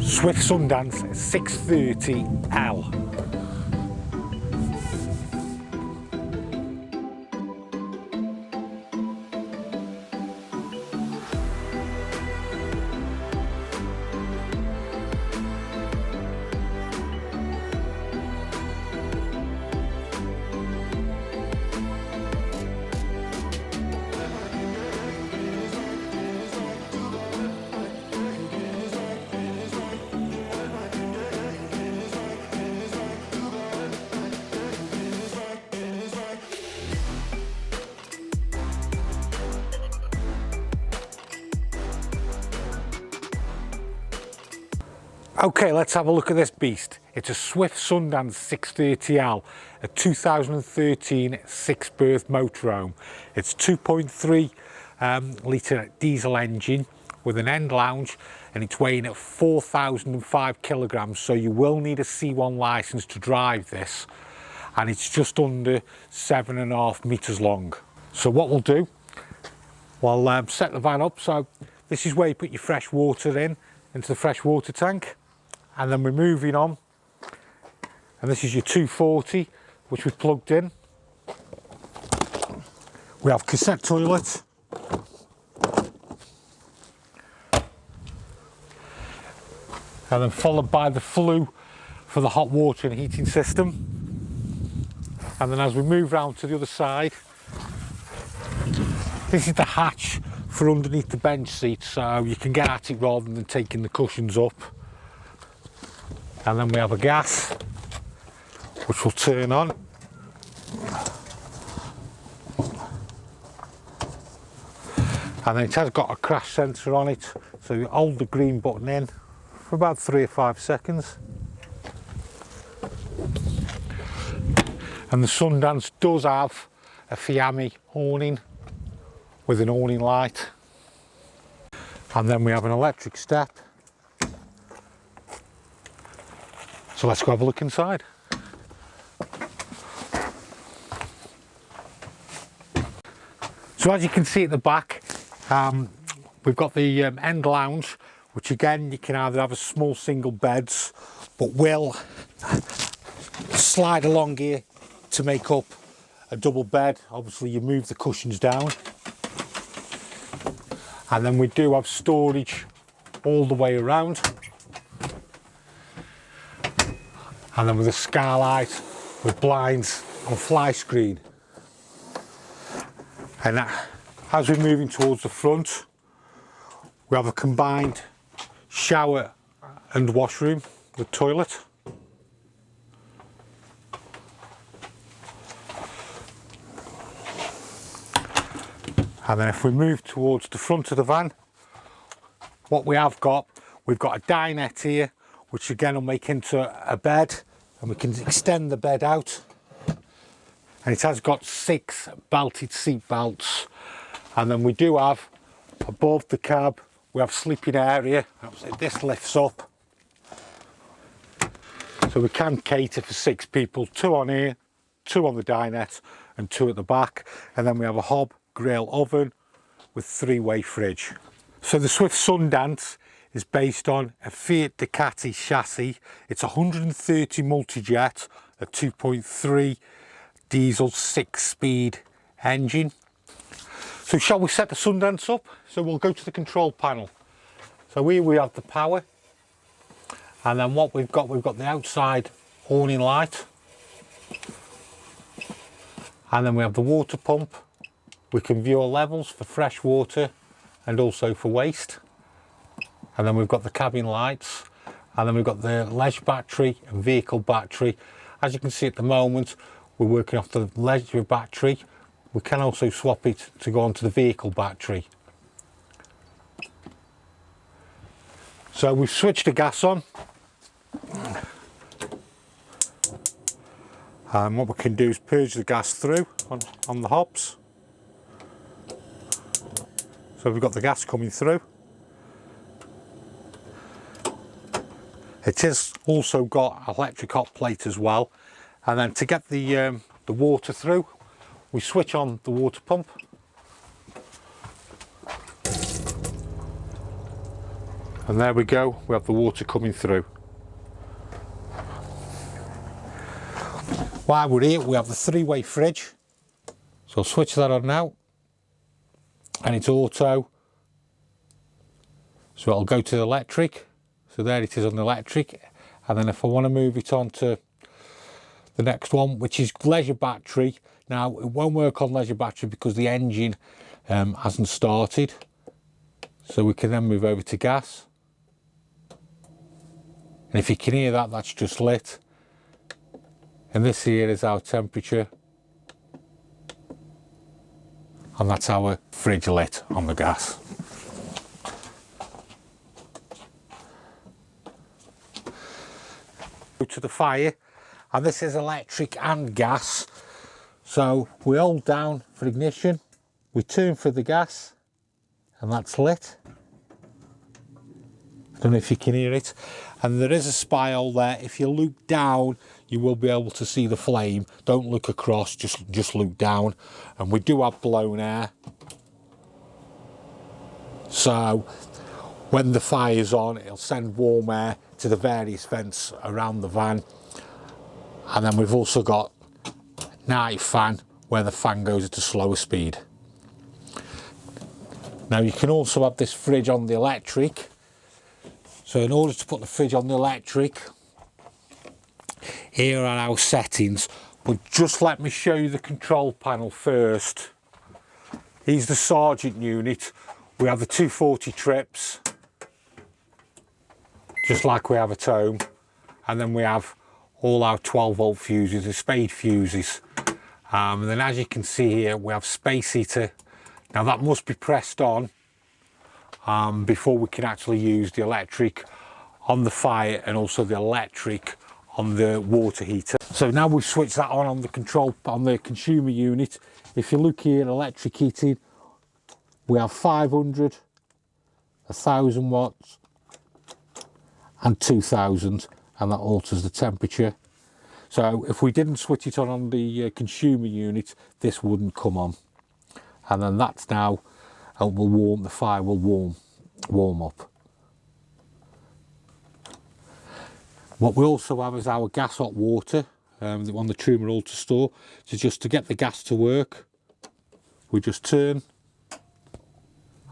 Swift Sundance 630L. Okay, let's have a look at this beast. It's a Swift Sundance 630L, a 2013 6-berth motorhome. It's 2.3 litre diesel engine with an end lounge, and it's weighing at 4,005 kilograms, so you will need a C1 licence to drive this, and it's just under 7.5 metres long. So what we'll do, we'll set the van up. So this is where you put your fresh water into the fresh water tank. And then we're moving on, and this is your 240 which we've plugged in. We have cassette toilet, and then followed by the flue for the hot water and heating system. And then as we move round to the other side, this is the hatch for underneath the bench seat, so you can get at it rather than taking the cushions up. And then we have a gas, which will turn on. And then it has got a crash sensor on it, so you hold the green button in for about 3 or 5 seconds. And the Sundance does have a Fiamme awning with an awning light. And then we have an electric step. So let's go have a look inside. So as you can see at the back, we've got the end lounge, which again you can either have a small single beds, but will slide along here to make up a double bed. Obviously you move the cushions down. And then we do have storage all the way around. And then with a skylight with blinds and fly screen. And as we're moving towards the front, we have a combined shower and washroom with toilet. And then if we move towards the front of the van, what we have got, we've got a dinette here, which again will make into a bed, and we can extend the bed out. And it has got 6 belted seat belts. And then we do have, above the cab, we have sleeping area. This lifts up. So we can cater for 6 people, 2 on here, 2 on the dinette, and 2 at the back. And then we have a hob grill oven with 3-way fridge. So the Swift Sundance is based on a Fiat Ducati chassis. It's 130 multi-jet, a 2.3 diesel 6-speed engine. So shall we set the Sundance up? So we'll go to the control panel. So here we have the power, and then what we've got the outside awning light, and then we have the water pump. We can view our levels for fresh water and also for waste. And then we've got the cabin lights, and then we've got the leisure battery and vehicle battery. As you can see at the moment, we're working off the leisure battery. We can also swap it to go onto the vehicle battery. So we've switched the gas on. And what we can do is purge the gas through on the hobs. So we've got the gas coming through. It has also got electric hot plate as well. And then to get the water through, we switch on the water pump. And there we go, we have the water coming through. While we're here, we have the 3-way fridge. So I'll switch that on now. And it's auto. So it'll go to the electric. So there it is on the electric. And then if I want to move it on to the next one, which is leisure battery. Now, it won't work on leisure battery because the engine hasn't started. So we can then move over to gas. And if you can hear that, that's just lit. And this here is our temperature. And that's our fridge lit on the gas. Go to the fire, and this is electric and gas. So we hold down for ignition, we turn for the gas, and that's lit. I don't know if you can hear it. And there is a spy hole there. If you look down, you will be able to see the flame. Don't look across, just look down. And we do have blown air. So when the fire's on, it'll send warm air to the various vents around the van. And then we've also got a night fan where the fan goes at a slower speed. Now you can also have this fridge on the electric. So in order to put the fridge on the electric, here are our settings, but just let me show you the control panel first. Here's the Sergeant unit. We have the 240 trips, just like we have at home, and then we have all our 12-volt fuses, the spade fuses. And then as you can see here, we have space heater. Now that must be pressed on before we can actually use the electric on the fire and also the electric on the water heater. So now we've switched that on the consumer unit. If you look here, electric heating, we have 500, 1000 watts and 2000, and that alters the temperature. So if we didn't switch it on the consumer unit, this wouldn't come on. And then that's now, it will warm, the fire will warm up. What we also have is our gas hot water on the Truman Ultra store. So just to get the gas to work, we just turn,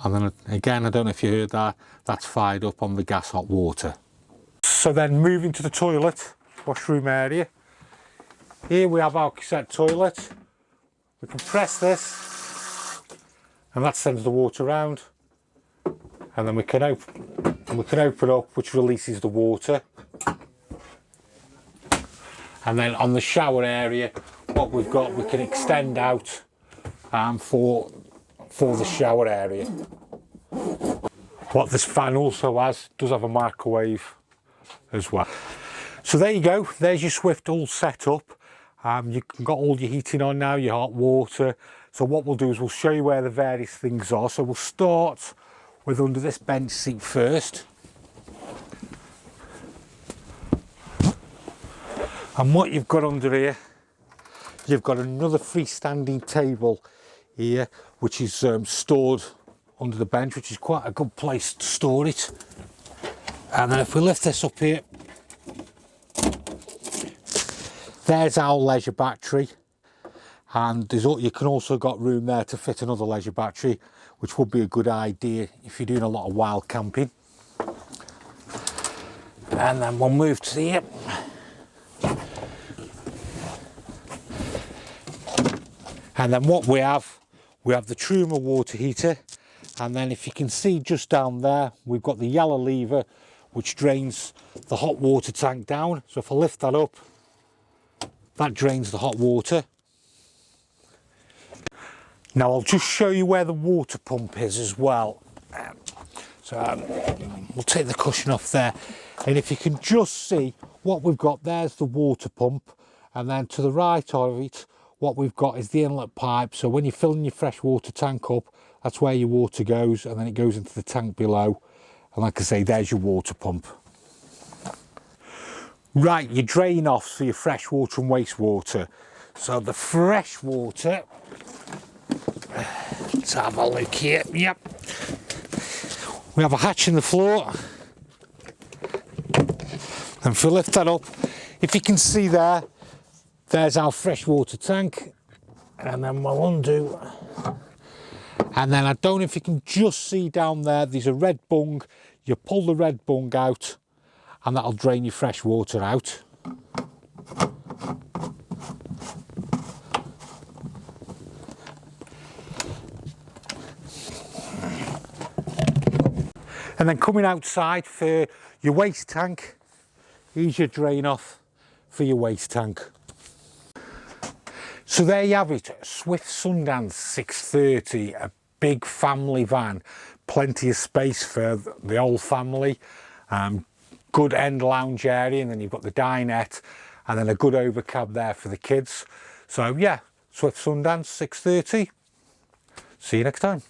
and then again, I don't know if you heard that, that's fired up on the gas hot water. So then moving to the toilet, washroom area. Here we have our cassette toilet. We can press this, and that sends the water around, and then we can open up, which releases the water. And then on the shower area, what we've got, we can extend out for the shower area. What this fan also has, does have a microwave as well. So there you go, there's your Swift all set up. You've got all your heating on now, your hot water. So what we'll do is we'll show you where the various things are. So we'll start with under this bench seat first. And what you've got under here, you've got another freestanding table here, which is stored under the bench, which is quite a good place to store it. And then if we lift this up here, there's our leisure battery, and you can also got room there to fit another leisure battery, which would be a good idea if you're doing a lot of wild camping. And then we'll move to here. And then what we have the Truman water heater, and then if you can see just down there, we've got the yellow lever which drains the hot water tank down. So if I lift that up, that drains the hot water. Now I'll just show you where the water pump is as well. We'll take the cushion off there, and if you can just see what we've got, there's the water pump, and then to the right of it, what we've got is the inlet pipe. So when you're filling your fresh water tank up, that's where your water goes, and then it goes into the tank below. And like I say, there's your water pump. Right, your drain off for your fresh water and wastewater. So the fresh water, let's have a look here. Yep, we have a hatch in the floor, And if we lift that up, if you can see there, there's our freshwater tank. And then we'll undo. And then I don't know if you can just see down there, there's a red bung. You pull the red bung out and that'll drain your fresh water out. And then coming outside for your waste tank, here's your drain off for your waste tank. So there you have it, Swift Sundance 630, a big family van, plenty of space for the whole family, good end lounge area, and then you've got the dinette and then a good overcab there for the kids. So yeah, Swift Sundance 630, see you next time.